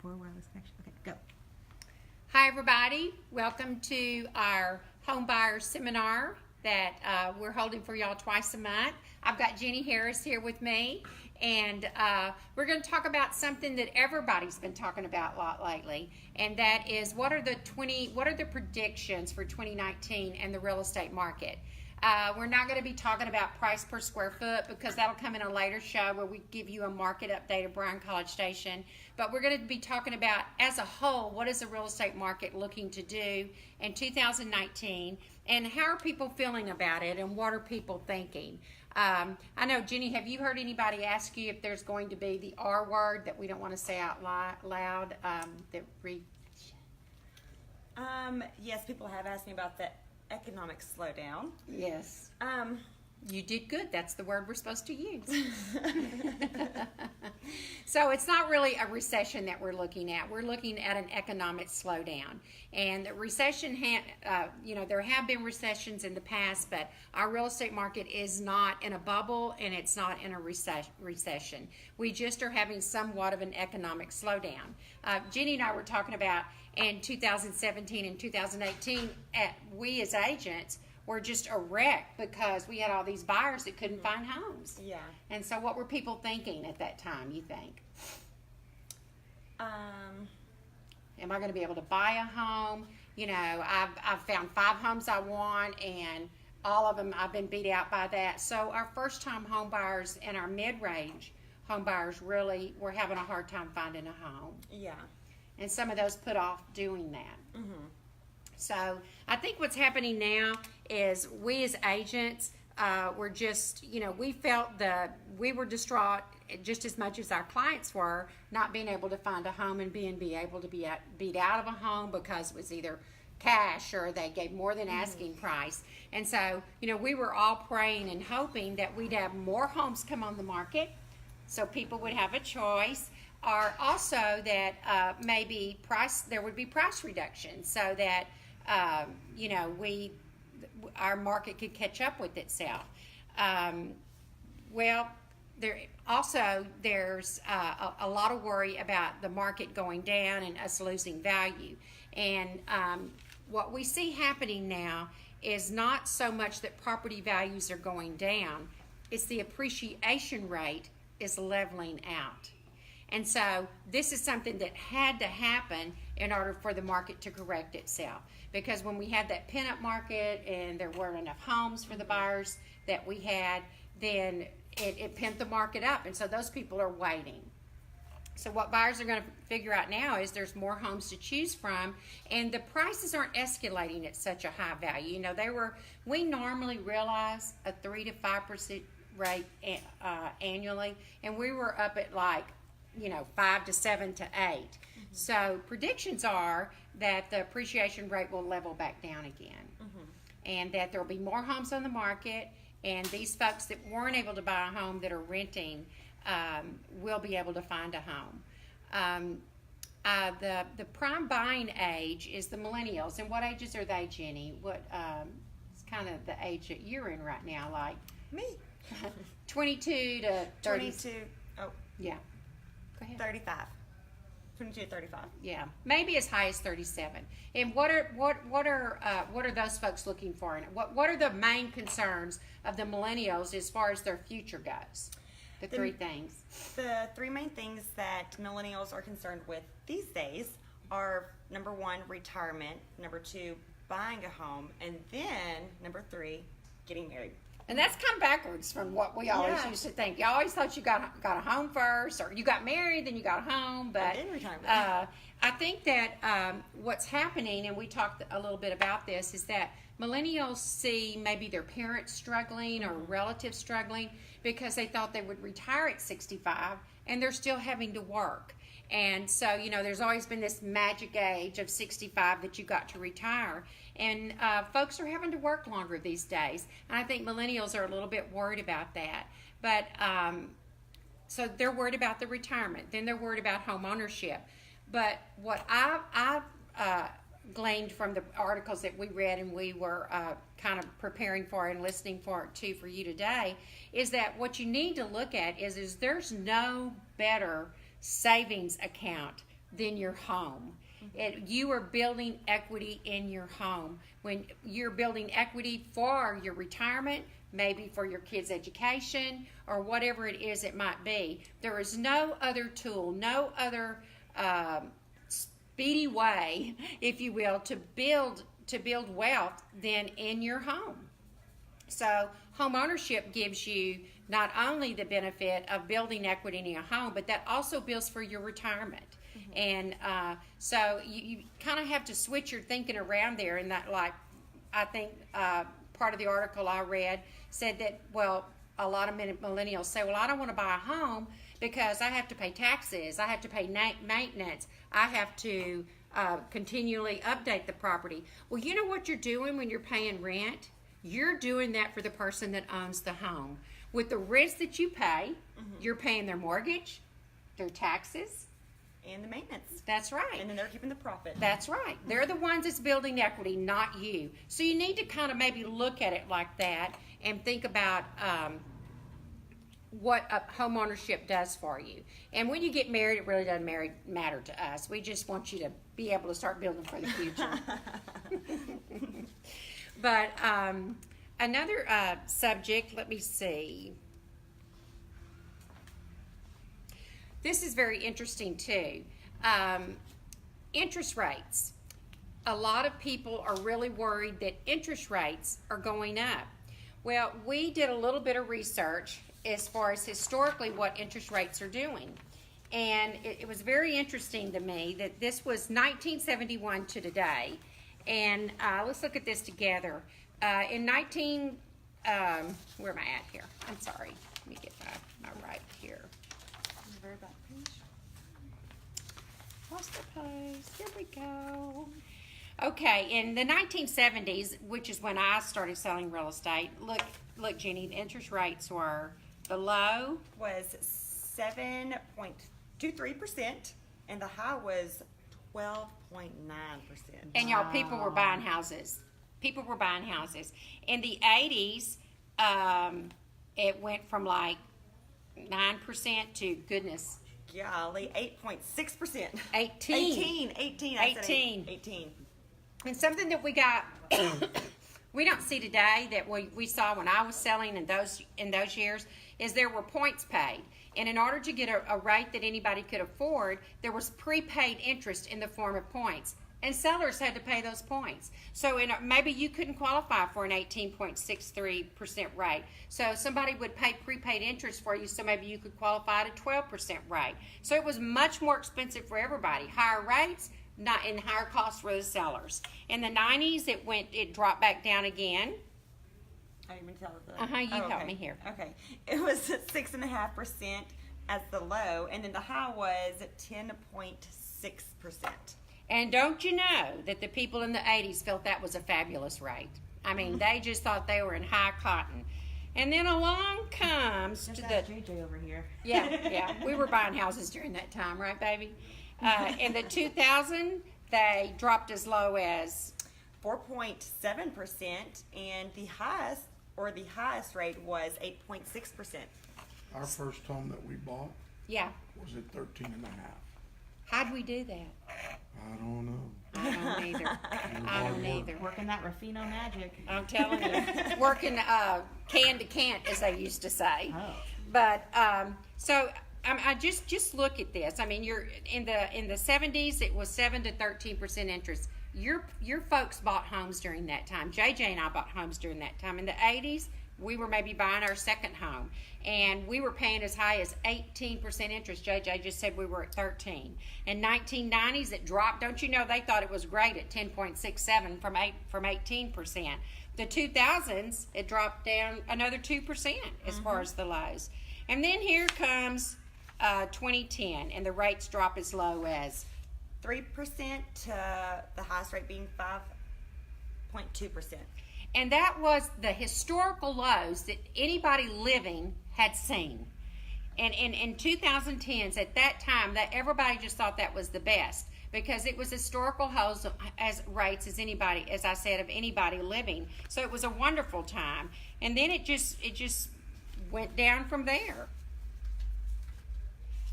poor wireless connection. Okay, go. Hi everybody, welcome to our home buyer seminar that we're holding for y'all twice a month. I've got Ginny Harris here with me, and we're going to talk about something that everybody's been talking about a lot lately, and that is what are the predictions for 2019 and the real estate market. We're not going to be talking about price per square foot because that'll come in a later show where we give you a market update of Bryan College Station. But we're going to be talking about, as a whole, what is the real estate market looking to do in 2019, and how are people feeling about it, and what are people thinking? I know, Ginny, have you heard anybody ask you if there's going to be the R word that we don't want to say out loud? Yes, people have asked me about the economic slowdown. Yes. You did good. That's the word we're supposed to use. So it's not really a recession that we're looking at. We're looking at an economic slowdown. And the recession, there have been recessions in the past, but our real estate market is not in a bubble and it's not in a recession. We just are having somewhat of an economic slowdown. Ginny and I were talking about in 2017 and 2018, we as agents were just a wreck because we had all these buyers that couldn't find homes. Yeah. And so what were people thinking at that time, you think? Am I going to be able to buy a home? You know, I've found 5 homes I want, and all of them I've been beat out by that. So our first-time home buyers and our mid-range home buyers really were having a hard time finding a home. Yeah. And some of those put off doing that. Mm-hmm. So I think what's happening now is we as agents, we're just, we felt we were distraught just as much as our clients were, not being able to find a home and being able to be beat out of a home because it was either cash or they gave more than asking price. And so, we were all praying and hoping that we'd have more homes come on the market so people would have a choice, or also that maybe there would be price reductions so that our market could catch up with itself. There's a lot of worry about the market going down and us losing value. And what we see happening now is not so much that property values are going down, it's the appreciation rate is leveling out. And so this is something that had to happen in order for the market to correct itself. Because when we had that pin-up market and there weren't enough homes for the buyers that we had, then it pinned the market up. And so those people are waiting. So what buyers are going to figure out now is there's more homes to choose from, and the prices aren't escalating at such a high value. We normally realize a 3 to 5% rate annually, and we were up at 5 to 7 to 8. Mm-hmm. So predictions are that the appreciation rate will level back down again. Mm-hmm. And that there will be more homes on the market, and these folks that weren't able to buy a home that are renting will be able to find a home. The prime buying age is the millennials. And what ages are they, Ginny? It's kind of the age that you're in right now, like me. 22 to 30. 22. Oh. Yeah. Go ahead. 35. 22 to 35. Yeah, maybe as high as 37. And what are those folks looking for? And what are the main concerns of the millennials as far as their future goes? The 3 things. The 3 main things that millennials are concerned with these days are, number 1, retirement, number 2, buying a home, and then number 3, getting married. And that's kind of backwards from what we always used to think. You always thought you got a home first, or you got married, then you got a home. But then retirement. I think that what's happening, and we talked a little bit about this, is that millennials see maybe their parents struggling or relatives struggling because they thought they would retire at 65, and they're still having to work. And so, there's always been this magic age of 65 that you got to retire. And folks are having to work longer these days. And I think millennials are a little bit worried about that. But so they're worried about the retirement. Then they're worried about home ownership. But what I've gleaned from the articles that we read and we were kind of preparing for and listening for you today is that what you need to look at is there's no better savings account than your home. You are building equity in your home. When you're building equity for your retirement, maybe for your kids' education, or whatever it is it might be, there is no other tool, no other speedy way, if you will, to build wealth than in your home. So home ownership gives you not only the benefit of building equity in your home, but that also builds for your retirement. And so you kind of have to switch your thinking around there. And that, like, I think part of the article I read said that, well, a lot of millennials say, well, I don't want to buy a home because I have to pay taxes, I have to pay maintenance, I have to continually update the property. Well, you know what you're doing when you're paying rent? You're doing that for the person that owns the home. With the rents that you pay, you're paying their mortgage, their taxes, and the maintenance. That's right. And then they're keeping the profit. That's right. They're the ones that's building equity, not you. So you need to kind of maybe look at it like that and think about what home ownership does for you. And when you get married, it really doesn't matter to us. We just want you to be able to start building for the future. But another subject, let me see. This is very interesting too. Interest rates. A lot of people are really worried that interest rates are going up. Well, we did a little bit of research as far as historically what interest rates are doing. And it was very interesting to me that this was 1971 to today. And let's look at this together. In where am I at here? I'm sorry. Let me get my right here. Very back page. Lost the page. Here we go. Okay, in the 1970s, which is when I started selling real estate, look, Jenny, the interest rates were, the low was 7.23%, and the high was 12.9%. And y'all, people were buying houses. People were buying houses. In the 80s, it went from like 9% to, goodness, Golly, 8.6%. 18. 18. And something that we got, we don't see today that we saw when I was selling in those years, is there were points paid. And in order to get a rate that anybody could afford, there was prepaid interest in the form of points. And sellers had to pay those points. So maybe you couldn't qualify for an 18.63% rate. So somebody would pay prepaid interest for you, so maybe you could qualify at a 12% rate. So it was much more expensive for everybody. Higher rates, and higher costs for the sellers. In the 90s, it dropped back down again. I didn't even tell You help me here. Okay. It was 6.5% as the low, and then the high was 10.6%. And don't you know that the people in the 80s felt that was a fabulous rate? I mean, they just thought they were in high cotton. And then along comes Just to ask the... JJ over here. Yeah. We were buying houses during that time, right, baby? In the 2000, they dropped as low as 4.7%, and the highest rate was 8.6%. Our first home that we bought was at 13 and a half. How'd we do that? I don't know. I don't either. Working that Ruffino magic. I'm telling you, working can to can't, as they used to say. Oh. But so I just look at this. I mean, you're in the 70s, it was 7 to 13% interest. Your folks bought homes during that time. JJ and I bought homes during that time. In the 80s, we were maybe buying our second home, and we were paying as high as 18% interest. JJ just said we were at 13. In 1990s, it dropped. Don't you know, they thought it was great at 10.67 from 18%. The 2000s, it dropped down another 2% as far as the lows. And then here comes 2010, and the rates drop as low as 3% to the highest rate being 5.2%. And that was the historical lows that anybody living had seen. And in 2010s, at that time, that everybody just thought that was the best, because it was historical lows as rates as anybody, as I said, of anybody living. So it was a wonderful time. And then it just went down from there.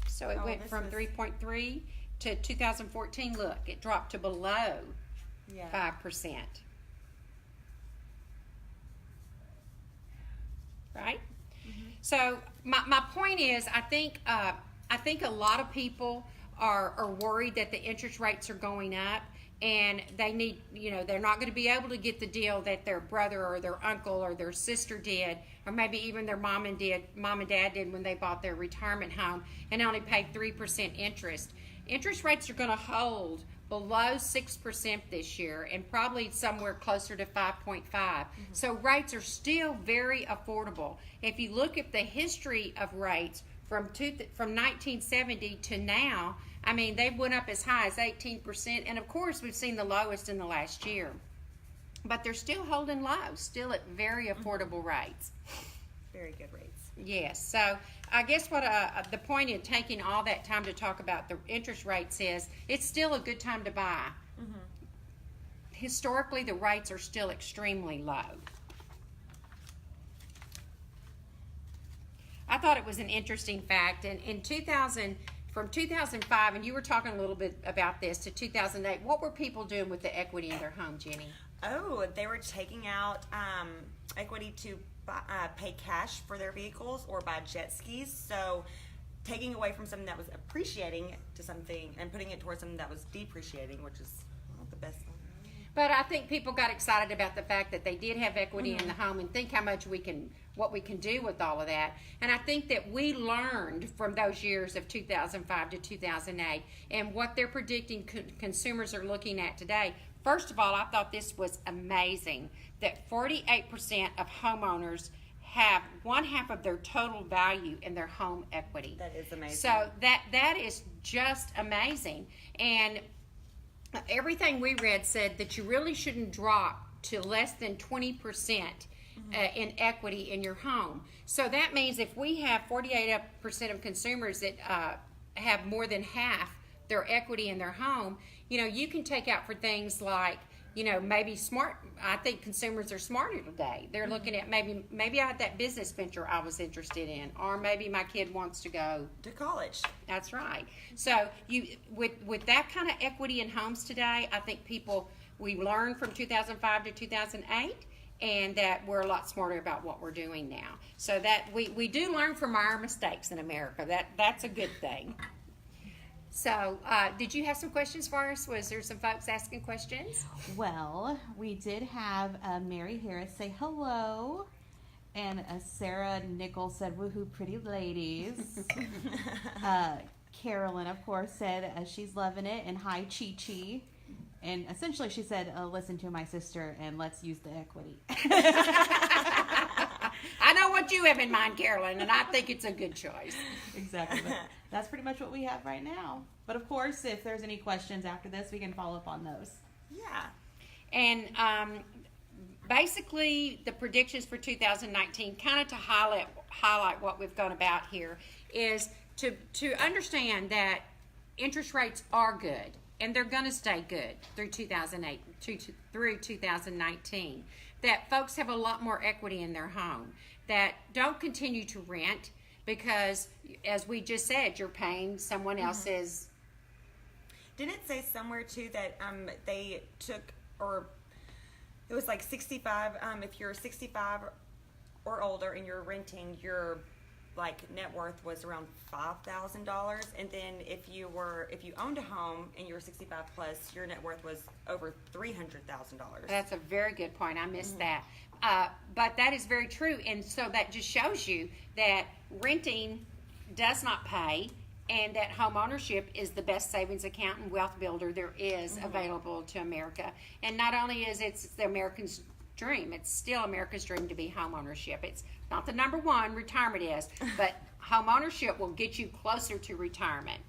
So it went this from is- 3.3 to 2014, look, it dropped to below Yeah. 5%. Right? So my point is, I think a lot of people are worried that the interest rates are going up, and they need, they're not going to be able to get the deal that their brother or their uncle or their sister did, or maybe even their mom and dad did when they bought their retirement home and only paid 3% interest. Interest rates are going to hold below 6% this year, and probably somewhere closer to 5.5. So rates are still very affordable. If you look at the history of rates from 1970 to now, I mean, they went up as high as 18%, and of course we've seen the lowest in the last year. But they're still holding low, still at very affordable rates. Very good rates. Yes, so I guess what the point in taking all that time to talk about the interest rates is, it's still a good time to buy. Historically, the rates are still extremely low. I thought it was an interesting fact, and in 2000, from 2005, and you were talking a little bit about this, to 2008, what were people doing with the equity in their home, Jenny? Oh, they were taking out equity to pay cash for their vehicles or buy jet skis. So taking away from something that was appreciating to something and putting it towards something that was depreciating, which is not the best one. But I think people got excited about the fact that they did have equity in the home, and think how much what we can do with all of that. And I think that we learned from those years of 2005 to 2008 and what they're predicting consumers are looking at today. First of all, I thought this was amazing that 48% of homeowners have 1/2 of their total value in their home equity. That is amazing. So that is just amazing. And everything we read said that you really shouldn't drop to less than 20% in equity in your home. So that means if we have 48% of consumers that have more than half their equity in their home, you can take out for things like, maybe smart. I think consumers are smarter today. They're looking at maybe I had that business venture I was interested in, or maybe my kid wants to go To college. That's right. So with that kind of equity in homes today, I think we learned from 2005 to 2008, and that we're a lot smarter about what we're doing now. So that we do learn from our mistakes in America. That's a good thing. So, did you have some questions for us? Was there some folks asking questions? Well, we did have Mary Harris say hello, and Sarah Nichols said, "Woohoo, pretty ladies." Carolyn, of course, said she's loving it, and hi, Chi Chi. And essentially, she said, "Listen to my sister, and let's use the equity." I know what you have in mind, Carolyn, and I think it's a good choice. Exactly. That's pretty much what we have right now. But of course, if there's any questions after this, we can follow up on those. Yeah. And basically, the predictions for 2019, kind of to highlight what we've gone about here, is to understand that interest rates are good, and they're going to stay good through 2008 through 2019. That folks have a lot more equity in their home. That don't continue to rent because, as we just said, you're paying someone else's. Didn't it say somewhere too that they took, or it was like 65, if you're 65 or older and you're renting, your net worth was around $5,000, and then if you owned a home and you were 65 plus, your net worth was over $300,000. That's a very good point. I missed that. But that is very true, and so that just shows you that renting does not pay, and that home ownership is the best savings account and wealth builder there is available to America. And not only is it the American's dream, it's still America's dream to be home ownership. It's not the number one, retirement is, but home ownership will get you closer to retirement.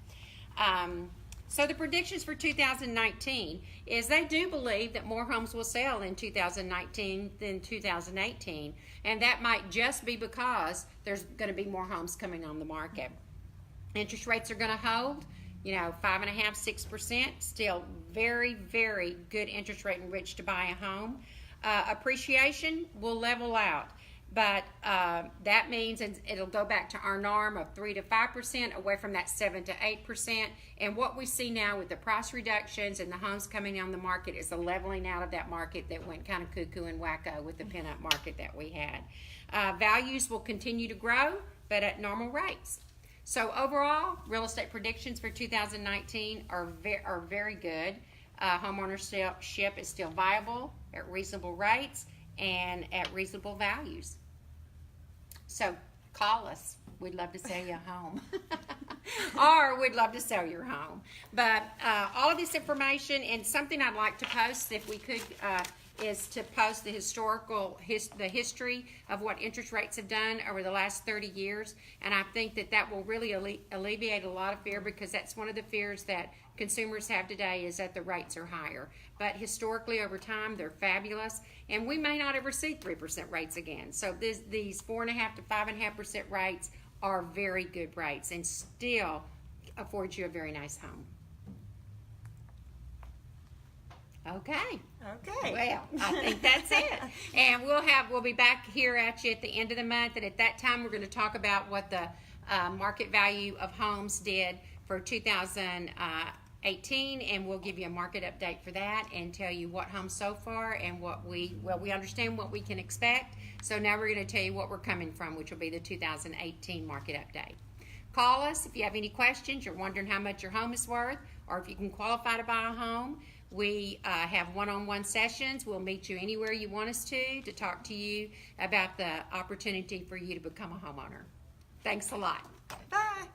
So the predictions for 2019 is they do believe that more homes will sell in 2019 than 2018, and that might just be because there's going to be more homes coming on the market. Interest rates are going to hold, 5.5%, 6%, still very, very good interest rate in which to buy a home. Appreciation will level out. But that means it'll go back to our norm of 3 to 5%, away from that 7 to 8%. And what we see now with the price reductions and the homes coming on the market is the leveling out of that market that went kind of cuckoo and wacko with the pinup market that we had. Values will continue to grow, but at normal rates. So overall, real estate predictions for 2019 are very good. Homeownership is still viable at reasonable rates and at reasonable values. So call us. We'd love to sell you a home. Or we'd love to sell your home. But all of this information, and something I'd like to post, if we could, is to post the history of what interest rates have done over the last 30 years. And I think that will really alleviate a lot of fear, because that's one of the fears that consumers have today, is that the rates are higher. But historically, over time, they're fabulous. And we may not ever see 3% rates again. So these 4.5% to 5.5% rates are very good rates and still afford you a very nice home. Okay. Well, I think that's it. And we'll be back here at you at the end of the month. And at that time, we're going to talk about what the market value of homes did for 2018, and we'll give you a market update for that and tell you what homes so far and we understand what we can expect. So now we're going to tell you what we're coming from, which will be the 2018 market update. Call us if you have any questions, you're wondering how much your home is worth, or if you can qualify to buy a home. We have one-on-one sessions. We'll meet you anywhere you want us to talk to you about the opportunity for you to become a homeowner. Thanks a lot. Bye.